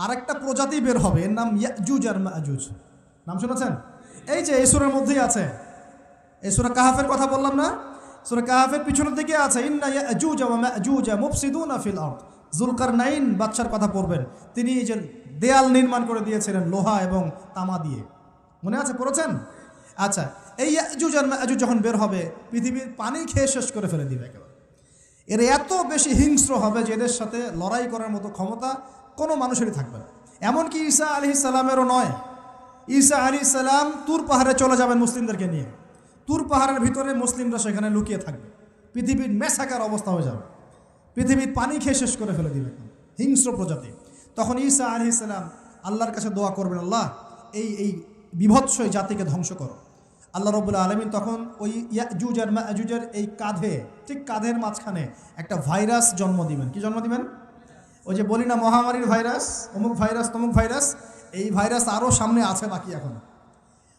আরেকটা প্রজাতি বের হবে, এর নাম ইয়াজুজ আর মাজুজ। নাম শুনেছেন? এই যে এই সূরার মধ্যেই আছে, এই সূরা কাহাফের কথা বললাম না, সূরা কাহাফের পিছনের দিকে আছে ইন্না ইয়াজুজ ওয়া মাজুজ মুফসিদুনা ফিল আরদ। যুলকারনাইন বাদশার কথা পড়বেন, তিনি এই যে দেয়াল নির্মাণ করে দিয়েছিলেন লোহা এবং তামা দিয়ে, মনে আছে, পড়েছেন? আচ্ছা, এই ইয়াজুজ আর মাজুজ যখন বের হবে পৃথিবীর পানি খেয়ে শেষ করে ফেলে দিবে একেবারে। এর এত বেশি হিংস্র হবে যে এদের সাথে লড়াই করার মতো ক্ষমতা কোনো মানুষেরই থাকবে না। এমনকি ঈসা আলাইহিস সালামেরও নয়। ঈসা আলাইহিস সালাম তুর পাহাড়ে চলে যাবেন মুসলিমদেরকে নিয়ে, তুর পাহাড়ের ভিতরে মুসলিমরা সেখানে লুকিয়ে থাকবে, পৃথিবীর মেসাকার অবস্থা হয়ে যাবে, পৃথিবীর পানি খেয়ে শেষ করে ফেলে দিবে হিংস্র প্রজাতি। তখন ঈসা আলাইহিস সালাম আল্লাহর কাছে দোয়া করবেন, আল্লাহ এই বিভৎস জাতিকে ধ্বংস করো। আল্লাহ রাব্বুল আলামিন তখন ওই ইয়াজুজ আর মাজুজের এই কাঁধে, ঠিক কাঁধের মাঝখানে একটা ভাইরাস জন্ম দিবেন। কি জন্ম দিবেন? ওই যে বলি না মহামারীর ভাইরাস, অমুক ভাইরাস তমুক ভাইরাস, এই ভাইরাস আরও সামনে আছে বাকি এখন।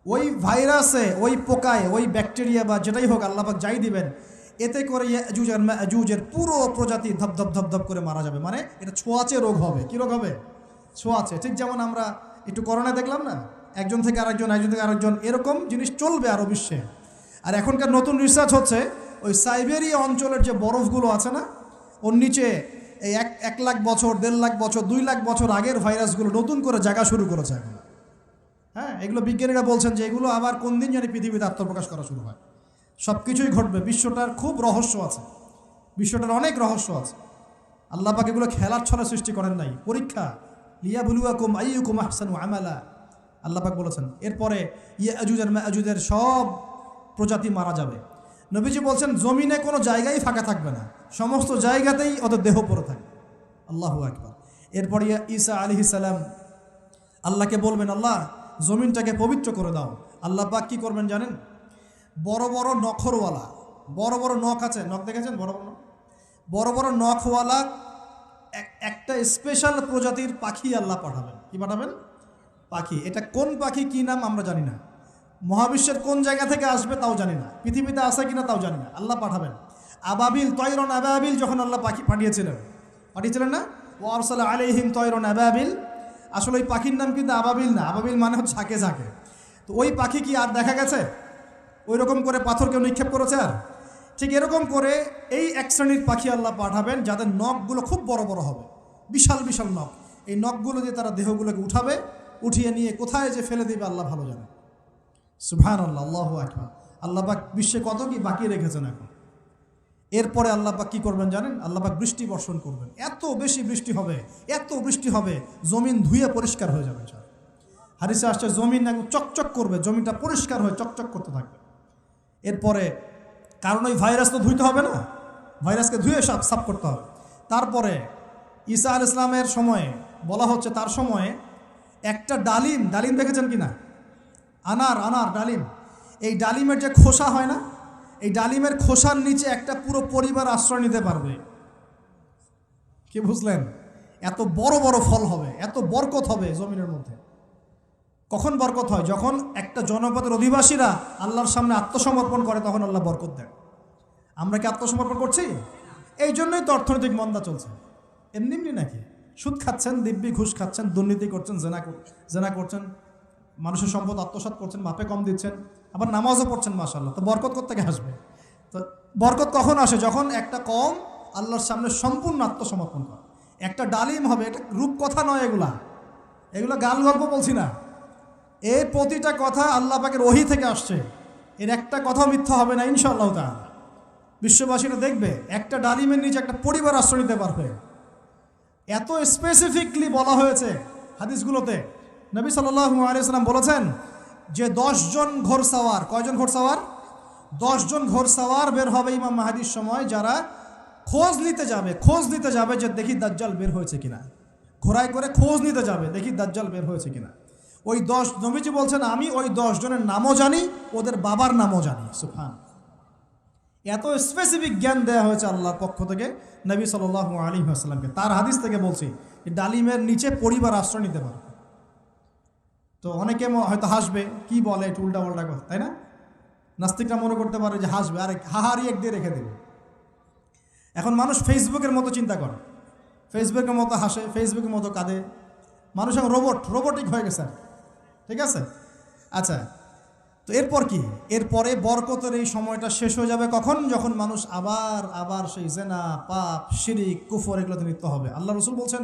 ওই ভাইরাসে, ওই পোকায়, ওই ব্যাকটেরিয়া বা যেটাই হোক আল্লাহ পাক যাই দিবেন, এতে করে ইয়াজুজ আর মাজুজের পুরো প্রজাতি ধপ ধপ ধপ করে মারা যাবে। মানে এটা ছোঁয়াচে রোগ হবে। কি রোগ হবে? ছোঁয়াচে। ঠিক যেমন আমরা একটু করোনা দেখলাম না, একজন থেকে আরেকজন, একজন থেকে আরেকজন, এরকম জিনিস চলবে আরও বিশ্বে। আর এখনকার নতুন রিসার্চ হচ্ছে ওই সাইবেরিয়া অঞ্চলের যে বরফগুলো আছে না, ওর নিচে এই 1 লাখ বছর, 1.5 লাখ বছর, 2 লাখ বছর আগের ভাইরাসগুলো নতুন করে জায়গা শুরু করেছে এখন। হ্যাঁ, এগুলো বিজ্ঞানীরা বলছেন যে এগুলো আবার কোন দিন জানি পৃথিবীতে আত্মপ্রকাশ করা শুরু হয়। সব কিছুই ঘটবে। বিশ্বটার খুব রহস্য আছে, বিশ্বটার অনেক রহস্য আছে। আল্লাহ পাক এগুলো খেলার ছলে সৃষ্টি করেন নাই, পরীক্ষা। লিয়াবলুয়াকুম আইয়ুকুম আহসানু আমালা, আল্লাহ পাক বলেছেন। এরপরে ইয়াজুজ আর মাজুজের সব প্রজাতি মারা যাবে। নবীজি বলছেন জমিনে কোনো জায়গায় ফাঁকা থাকবে না, সমস্ত জায়গাতেই ওদের দেহ পড়ে থাকবে। আল্লাহু আকবার। এরপরে ঈসা আলাইহিস সালাম আল্লাহকে বলবেন, আল্লাহ জমিনটাকে পবিত্র করে দাও। আল্লাহ পাক কী করবেন জানেন? বড় বড় নখরওয়ালা, বড় বড় নখ আছে, নখ দেখেছেন? বড় বড় বড় বড় নখওয়ালা একটা স্পেশাল প্রজাতির পাখি আল্লাহ পাঠাবেন। কি পাঠাবেন? পাখি। এটা কোন পাখি, কি নাম আমরা জানি না, মহাবিশ্বের কোন জায়গা থেকে আসবে তাও জানি না, পৃথিবীতে আসে কিনা তাও জানি না, আল্লাহ পাঠাবেন। আবাবিল, তয়রন আবাবিল যখন আল্লাহ পাখি পাঠিয়েছিলেন না, ও আরসালা আলাইহিম তয়রন আবাবিল, আসলে ওই পাখির নাম কিন্তু আবাবিল না, আবাবিল মানে হচ্ছে ঝাঁকে ঝাঁকে। তো ওই পাখি কি আর দেখা গেছে? ওই রকম করে পাথর কেউ নিক্ষেপ করেছে? আর ঠিক এরকম করে এই এক শ্রেণীর পাখি আল্লাহ পাঠাবেন যাদের নখগুলো খুব বড় বড় হবে, বিশাল বিশাল নখ। এই নখগুলো দিয়ে তারা দেহগুলোকে উঠাবে, উঠিয়ে নিয়ে কোথায় যে ফেলে দেবে আল্লাহ ভালো জানে। সুবহানাল্লাহ, আল্লাহু আকবার। আল্লাহ পাক বিশ্বে কত কি বাকি রেখেছেন এখন। এরপরে আল্লাহ পাক কী করবেন জানেন? আল্লাহ পাক বৃষ্টি বর্ষণ করবেন। এত বেশি বৃষ্টি হবে, এত বৃষ্টি হবে, জমিন ধুয়ে পরিষ্কার হয়ে যাবে। হাদিসে আসছে জমিন একদম চকচক করবে, জমিনটা পরিষ্কার হয়ে চকচক করতে থাকবে। এরপরে, কারণ ওই ভাইরাস তো ধুইতে হবে না, ভাইরাসকে ধুয়ে সাফ করতে হবে। তারপরে ঈসা আলাইহিস সালামের সময়ে বলা হচ্ছে, তার সময়ে একটা ডালিম দেখেছেন কি না? আনার ডালিম, এই ডালিমের যে খোসা হয় না, এই ডালিমের খোসার নিচে একটা পুরো পরিবার আশ্রয় নিতে পারবে। কি বুঝলেন? এত বড় বড় ফল হবে, এত বরকত হবে জমিনের মধ্যে। কখন বরকত হয়? যখন একটা জনপদের অধিবাসীরা আল্লাহর সামনে আত্মসমর্পণ করে, তখন আল্লাহ বরকত দেন। আমরা কি আত্মসমর্পণ করছি? এই জন্যই তো অর্থনৈতিক মন্দা চলছে। এমনি নাকি? সুদ খাচ্ছেন, দিব্যি ঘুষ খাচ্ছেন, দুর্নীতি করছেন, জেনা করছেন, মানুষের সম্পদ আত্মসাৎ করছেন, মাপে কম দিচ্ছেন, আবার নামাজও পড়ছেন, মাশাআল্লাহ। তো বরকত কোত্থেকে আসবে? তো বরকত কখন আসে? যখন একটা কওম আল্লাহর সামনে সম্পূর্ণ আত্মসমর্পণ করে। একটা ডালিম হবে, এটা রূপকথা নয়, এগুলা গাল গল্প বলছি না। এই প্রতিটা কথা আল্লাহ পাকের ওহী থেকে আসছে, এর একটা কথা মিথ্যা হবে না ইনশাআল্লাহ তাআলা। বিশ্ববাসীরা দেখবে একটা ডালিমের নিচে একটা পরিবার আশ্রয় নিতে পারবে। এত স্পেসিফিকলি বলা হয়েছে হাদিসগুলোতে। নবী সাল্লাল্লাহু আলাইহি ওয়াসাল্লাম বলেছেন যে 10 জন ঘোড়সাওয়ার, কয়জন ঘোড়সাওয়ার? 10 জন ঘোড়সাওয়ার বের হবে ইমাম মাহদীর সময়, যারা খোঁজ নিতে যাবে যে দেখি দাজ্জাল বের হয়েছে কিনা। ঘোড়ায় করে খোঁজ নিতে যাবে, দেখি দাজ্জাল বের হয়েছে কিনা। ওই 10, নবীজি বলছেন আমি ওই 10 জনের নামও জানি, ওদের বাবার নামও জানি। সুবহান। এত স্পেসিফিক জ্ঞান দেওয়া হয়েছে আল্লাহর পক্ষ থেকে নবী সাল্লাল্লাহু আলাইহি ওয়াসাল্লামকে। তার হাদিস থেকে বলছি, ডালিমের নিচে পরিবার আশ্রয় নিতে পারবে। তো অনেকে হয়তো হাসবে, কি বলে একটু উল্টা পাল্টা কথা, তাই না? নাস্তিকরা মনে করতে পারে যে হাসবে, আরে হাহারি এক দিয়ে রেখে দেবে। এখন মানুষ ফেসবুকের মতো চিন্তা করে, ফেসবুকের মতো হাসে, ফেসবুকের মতো কাঁদে, মানুষ এখন রোবটিক হয়ে গেছে, ঠিক আছে? আচ্ছা, তো এরপর কি? এরপরে বরকতের এই সময়টা শেষ হয়ে যাবে কখন? যখন মানুষ আবার সেই জেনা, পাপ, শিরিক, কুফর এগুলোতে লিপ্ত হবে। আল্লাহ রসুল বলছেন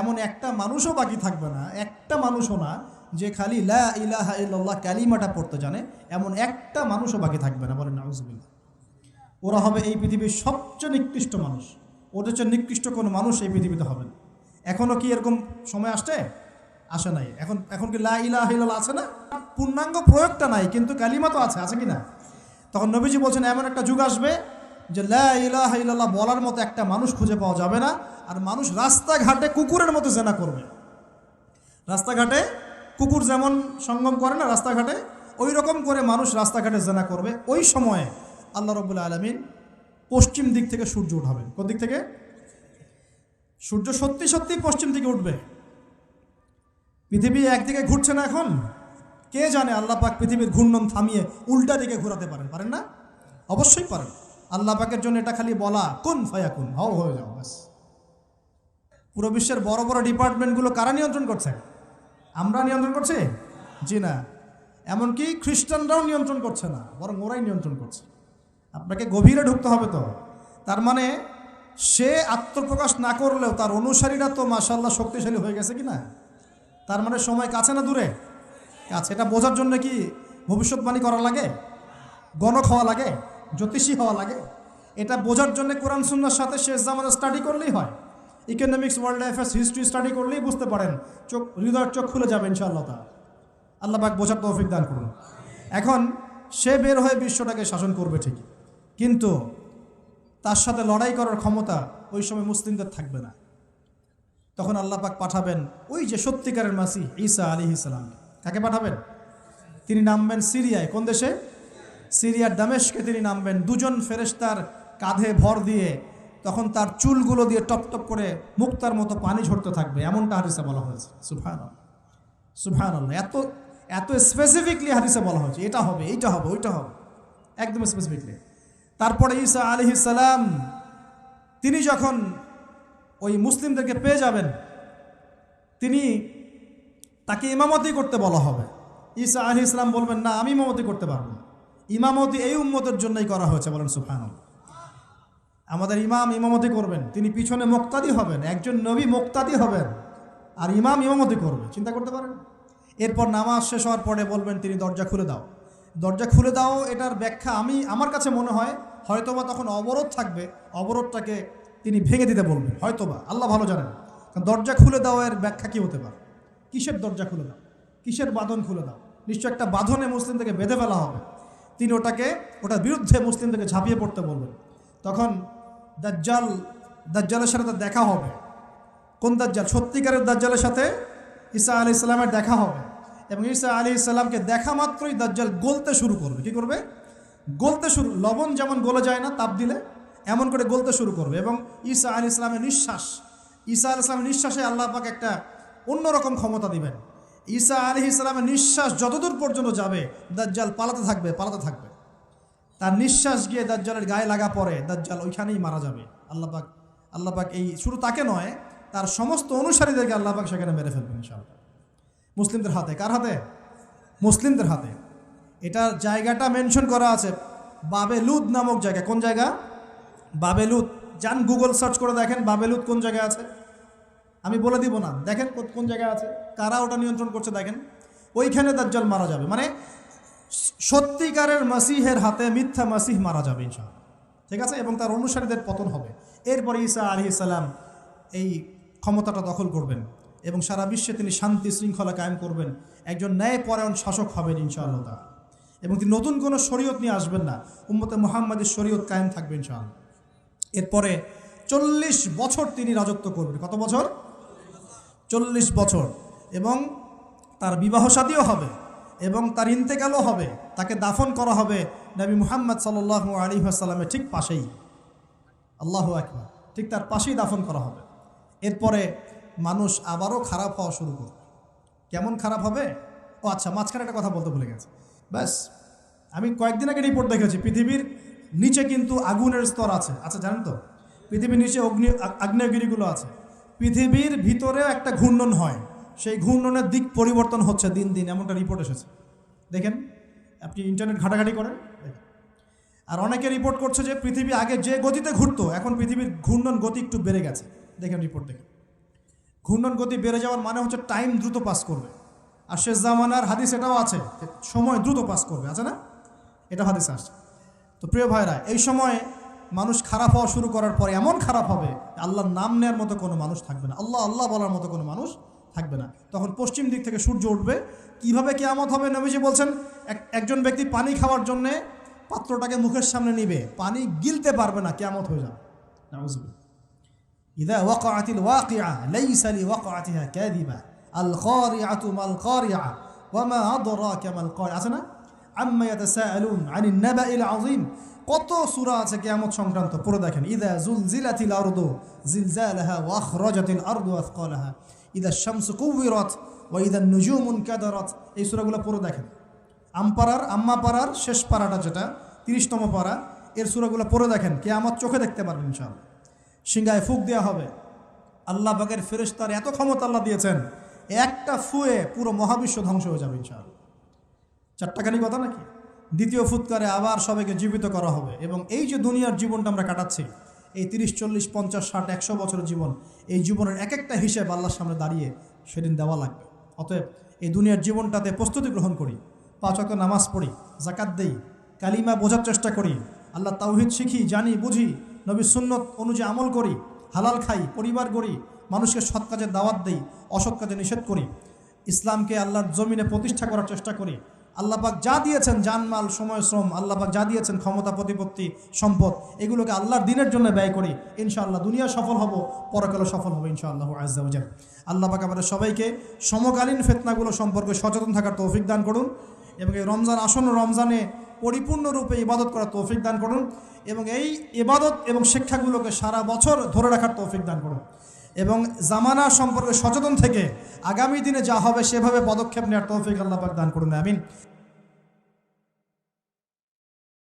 এমন একটা মানুষও বাকি থাকবে না, একটা মানুষও না যে খালি লা ইলাহা ইল্লাল্লাহ কালিমাটা পড়তে জানে, এমন একটা মানুষও বাকি থাকবে না। বলেন নাউজুবিল্লাহ। ওরা হবে এই পৃথিবীর সবচেয়ে নিকৃষ্ট মানুষ। ওদের চেয়ে নিকৃষ্ট কোনো মানুষ এই পৃথিবীতে হবে না। এখনও কি এরকম সময় আসে নাই? এখন কি লা ইলাহা ইল্লাল্লাহ আছে না? পূর্ণাঙ্গ প্রয়োগটা নাই, কিন্তু কালিমা তো আছে কি না? তখন নবীজি বলছেন এমন একটা যুগ আসবে যে লা ইলাহা ইল্লাল্লাহ বলার মতো একটা মানুষ খুঁজে পাওয়া যাবে না। আর মানুষ রাস্তাঘাটে কুকুরের মতো জেনা করবে। রাস্তাঘাটে কুকুর যেমন সঙ্গম করে না রাস্তাঘাটে, ওই রকম করে মানুষ রাস্তাঘাটে জেনা করবে। ওই সময়ে আল্লাহ রাব্বুল আলামিন পশ্চিম দিক থেকে সূর্য উঠাবেন। কোন দিক থেকে? সূর্য সত্যি সত্যি পশ্চিম দিকে উঠবে। পৃথিবী একদিকে ঘুরছে না এখন? কে জানে আল্লাহ পাক পৃথিবীর ঘূর্ণন থামিয়ে উল্টা দিকে ঘোরাতে পারেন না? অবশ্যই পারেন। আল্লাহ পাকের জন্য এটা খালি বলা, কুন ফায়াকুন, হও হয়ে যাও, ব্যাস। পুরো বিশ্বের বড় বড় ডিপার্টমেন্টগুলো কারা নিয়ন্ত্রণ করছে? আমরা নিয়ন্ত্রণ করছি? জি না। এমনকি খ্রিস্টানরাও নিয়ন্ত্রণ করছে না, বরং ওরাই নিয়ন্ত্রণ করছে। আপনাকে গভীরে ঢুকতে হবে তো। তার মানে সে আত্মপ্রকাশ না করলেও তার অনুসারীরা তো মাশাআল্লাহ শক্তিশালী হয়ে গেছে কি না? তার মানে সময় কাছে না দূরে? কাছে। এটা বোঝার জন্য কি ভবিষ্যৎবাণী করা লাগে? গণক হওয়া লাগে? জ্যোতিষী হওয়া লাগে? এটা বোঝার জন্য কোরআন সুন্নাহর সাথে শেষ জামানা স্টাডি করলেই হয়। Economics, world affairs, history study করলেই বুঝতে পারেন, হৃদয়ের চোখ খুলে যাবে ইনশাআল্লাহ তাআলা। আল্লাহ পাক বোঝার তৌফিক দান করুন। এখন সে বের হয়ে বিশ্বটাকে শাসন করবে ঠিকই, কিন্তু তার সাথে লড়াই করার ক্ষমতা ওই সময় মুসলিমদের থাকবে না। তখন আল্লাহ পাক পাঠাবেন ওই যে সত্যিকারের মাসিহ ঈসা আলাইহিস সালাম। কাকে পাঠাবেন? তিনি নামবেন সিরিয়ায়। কোন দেশে? সিরিয়ার দামেশকে তিনি নামবেন। দুজন ফেরেশতার কাঁধে ভর দিয়ে, তখন তার চুলগুলো দিয়ে টপ টপ করে মুক্তার মতো পানি ঝরতে থাকবে, এমনটা হাদিসে বলা হয়েছে। সুবহানাল্লাহ, সুবহানাল্লাহ। এত স্পেসিফিকলি হাদিসে বলা হয়েছে এটা হবে, এইটা হবে, ওইটা হবে, একদম স্পেসিফিকলি। তারপরে ঈসা আলাইহিস সালাম তিনি যখন ওই মুসলিমদেরকে পেয়ে যাবেন, তাকে ইমামতি করতে বলা হবে। ঈসা আলাইহিস সালাম বলবেন, না, আমি ইমামতি করতে পারবো না। ইমামতি এই উম্মতের জন্যই করা হয়েছে। বলেন সুবহানাল্লাহ। আমাদের ইমাম ইমামতি করবেন, তিনি পিছনে মুক্তাদি হবেন। একজন নবী মুক্তাদি হবেন আর ইমাম ইমামতি করবে। চিন্তা করতে পারেন? এরপর নামাজ শেষ হওয়ার পরে বলবেন তিনি, দরজা খুলে দাও, দরজা খুলে দাও। এটার ব্যাখ্যা আমার কাছে মনে হয় হয়তোবা তখন অবরোধ থাকবে, অবরোধটাকে তিনি ভেঙে দিতে বলবেন হয়তোবা, আল্লাহ ভালো জানেন। কারণ দরজা খুলে দাও এর ব্যাখ্যা কী হতে পারে? কিসের দরজা খুলে দাও? কিসের বাঁধন খুলে দাও? নিশ্চয় একটা বাঁধনে মুসলিমদেরকে বেঁধে ফেলা হবে। তিনি ওটার বিরুদ্ধে মুসলিমদেরকে ঝাঁপিয়ে পড়তে বলবেন। তখন দাজ্জালের সাথে তার দেখা হবে। কোন দাজ্জাল? সত্যিকারের দাজ্জালের সাথে ঈসা আলাইহিস সালামের দেখা হবে। এবং ঈসা আলাইহিস সালামকে দেখা মাত্রই দাজ্জাল গলতে শুরু করবে। কি করবে? গলতে শুরু। লবণ যেমন গলে যায় না তাপ দিলে, এমন করে গলতে শুরু করবে। এবং ঈসা আলাইহিস সালামের নিঃশ্বাসে আল্লাহ পাক একটা অন্যরকম ক্ষমতা দিবেন। ঈসা আলাইহিস সালামের নিঃশ্বাস যতদূর পর্যন্ত যাবে দাজ্জাল পালাতে থাকবে। তার নিঃশ্বাস গিয়ে দাজ্জালের গায়ে লাগা পরে দাজ্জাল ওইখানেই মারা যাবে। আল্লাহ পাক এই শুধু তাকে নয়, তার সমস্ত অনুসারীদেরকে আল্লাহ পাক সেখানে মেরে ফেলবেন ইনশাআল্লাহ। মুসলিমদের হাতে। কার হাতে? মুসলিমদের হাতে। এটার জায়গাটা মেনশন করা আছে, বাবেলুদ নামক জায়গা। কোন জায়গা? বাবেলুদ। যান গুগল সার্চ করে দেখেন বাবেলুদ কোন জায়গায় আছে। আমি বলে দিব না, দেখেন কোন জায়গায় আছে, কারা ওটা নিয়ন্ত্রণ করছে দেখেন। ওইখানে দাজ্জাল মারা যাবে। মানে সত্যিকারের মাসিহের হাতে মিথ্যা মাসিহ মারা যাবে ইনশাআল্লাহ, ঠিক আছে? এবং তার অনুসারীদের পতন হবে। এরপরে ঈসা আলাইহিস সালাম এই ক্ষমতাটা দখল করবেন এবং সারা বিশ্বে তিনি শান্তি শৃঙ্খলা কায়েম করবেন। একজন ন্যায়পরায়ণ শাসক হবেন ইনশাআল্লাহ তাআলা। এবং তিনি নতুন কোনো শরীয়ত নিয়ে আসবেন না, উম্মতে মুহাম্মাদের শরীয়ত কায়েম থাকবে ইনশাআল্লাহ। এরপরে 40 বছর তিনি রাজত্ব করবেন। কত বছর? 40 বছর। এবং তার বিবাহ শাদীও হবে এবং তার ইন্তেকালও হবে। তাকে দাফন করা হবে নবী মুহাম্মদ সাল্লাল্লাহু আলাইহি ওয়াসাল্লামের ঠিক পাশেই। আল্লাহু আকবার। ঠিক তার পাশেই দাফন করা হবে। এরপরে মানুষ আবারও খারাপ হওয়া শুরু করবে। কেমন খারাপ হবে? ও আচ্ছা, মাঝখানে একটা কথা বলতে ভুলে গেছে। ব্যাস, আমি কয়েকদিন আগে রিপোর্ট দেখেছি, পৃথিবীর নিচে কিন্তু আগুনের স্তর আছে। আচ্ছা, জানেন তো পৃথিবীর নিচে আগ্নেয়গিরিগুলো আছে। পৃথিবীর ভিতরেও একটা ঘূর্ণন হয়, সেই ঘূর্ণনের দিক পরিবর্তন হচ্ছে দিন দিন, এমনটা রিপোর্ট এসেছে। দেখেন, আপনি ইন্টারনেট ঘাটাঘাটি করেন। আর অনেকে রিপোর্ট করছে যে পৃথিবী আগে যে গতিতে ঘুরতো, এখন পৃথিবীর ঘূর্ণন গতি একটু বেড়ে গেছে। দেখেন রিপোর্ট, দেখেন ঘূর্ণন গতি বেড়ে যাওয়ার মানে হচ্ছে টাইম দ্রুত পাস করবে। আর শেষ জামানার হাদিস এটাও আছে, সময় দ্রুত পাস করবে, আছে না? এটা হাদিস আসছে। তো প্রিয় ভাইরা, এই সময় মানুষ খারাপ হওয়া শুরু করার পরে এমন খারাপ হবে, আল্লাহর নাম নেওয়ার মতো কোনো মানুষ থাকবে না, আল্লাহ আল্লাহ বলার মতো কোনো মানুষ থাকবে না। তখন পশ্চিম দিক থেকে সূর্য উঠবে। কিভাবে কিয়ামত হবে? নবীজি বলছেন, একজন ব্যক্তি পানি খাওয়ার জন্যে পাত্রটাকে মুখের সামনে নিবে, পানি গিলতে পারবে না, কিয়ামত হয়ে যাবে। নাউযুবিল্লাহ। ইযা ওয়াকাআতিল ওয়াকিআ লাইসা লিওয়াকাআতিহা কাযিবা আল খারিআতু মাল খারিআ ওয়া মা আদরাকা মাল খারিআ, আছে না? আম্মা ইয়াতাসাআলুন আনিন নাবাইল আযীম। কত সূরা আছে কিয়ামত সংক্রান্ত, পড়ে দেখেন। ইযা যুলজিলাতিল আরদু জিলজালাহা ওয়া আখরাজাতিল আরদু আথকালাহা ইযা শামসু কুওয়িরাত ওয়া ইযা নুজুমু কাদারাত। এই সূরাগুলো পড়ে দেখেন। আম্মা পাড়ার শেষ পাড়াটা, যেটা 30তম পাড়া, এর সূরাগুলো পড়ে দেখেন। কিয়ামত চোখে দেখতে পারবেন ইনশাআল্লাহ। সিংহায় ফুঁক দেওয়া হবে। আল্লাহ পাকের ফেরেশতার এত ক্ষমতা আল্লাহ দিয়েছেন, একটা ফুয়ে পুরো মহাবিশ্ব ধ্বংস হয়ে যাবে ইনশাআল্লাহ। চারটাখানি কথা নাকি? দ্বিতীয় ফুৎকারে আবার সবাইকে জীবিত করা হবে। এবং এই যে দুনিয়ার জীবনটা আমরা কাটাচ্ছি, এই 30, 40, 50, 60, 100 বছরের জীবন, এই জীবনের এক একটা হিসেব আল্লাহর সামনে দাঁড়িয়ে সেদিন দেওয়া লাগবে। অতএব এই দুনিয়ার জীবনটাতে প্রস্তুতি গ্রহণ করি, 5 ওয়াক্ত নামাজ পড়ি, যাকাত দেই, কালিমা বোঝার চেষ্টা করি, আল্লাহ তাওহীদ শিখি, জানি, বুঝি, নবীর সুন্নত অনুযায়ী আমল করি, হালাল খাই, পরিবার গড়ি, মানুষকে সৎ কাজে দাওয়াত দেই, অসৎ কাজে নিষেধ করি, ইসলামকে আল্লাহর জমিনে প্রতিষ্ঠা করার চেষ্টা করি। আল্লাহ পাক যা দিয়েছেন, জানমাল, সময়, শ্রম, আল্লাহ পাক যা দিয়েছেন, ক্ষমতা, প্রতিপত্তি, সম্পদ, এগুলোকে আল্লাহর দিনের জন্য ব্যয় করি। ইনশাআল্লাহ দুনিয়া সফল হব, পরকালে সফল হবে ইনশাআল্লাহু আযজা ওয়া জাল। আল্লাহ পাক আমাদের সবাইকে সমকালীন ফিতনাগুলো সম্পর্কে সচেতন থাকার তৌফিক দান করুন, এবং এই রমজান, আসন্ন রমজানে পরিপূর্ণরূপে ইবাদত করার তৌফিক দান করুন, এবং এই ইবাদত এবং শিক্ষাগুলোকে সারা বছর ধরে রাখার তৌফিক দান করুন, এবং জামানা সম্পর্কে সচেতন থেকে আগামী দিনে যা হবে সেভাবে পদক্ষেপ নেওয়ার তৌফিক আল্লাহ পাক দান করুন। আমিন।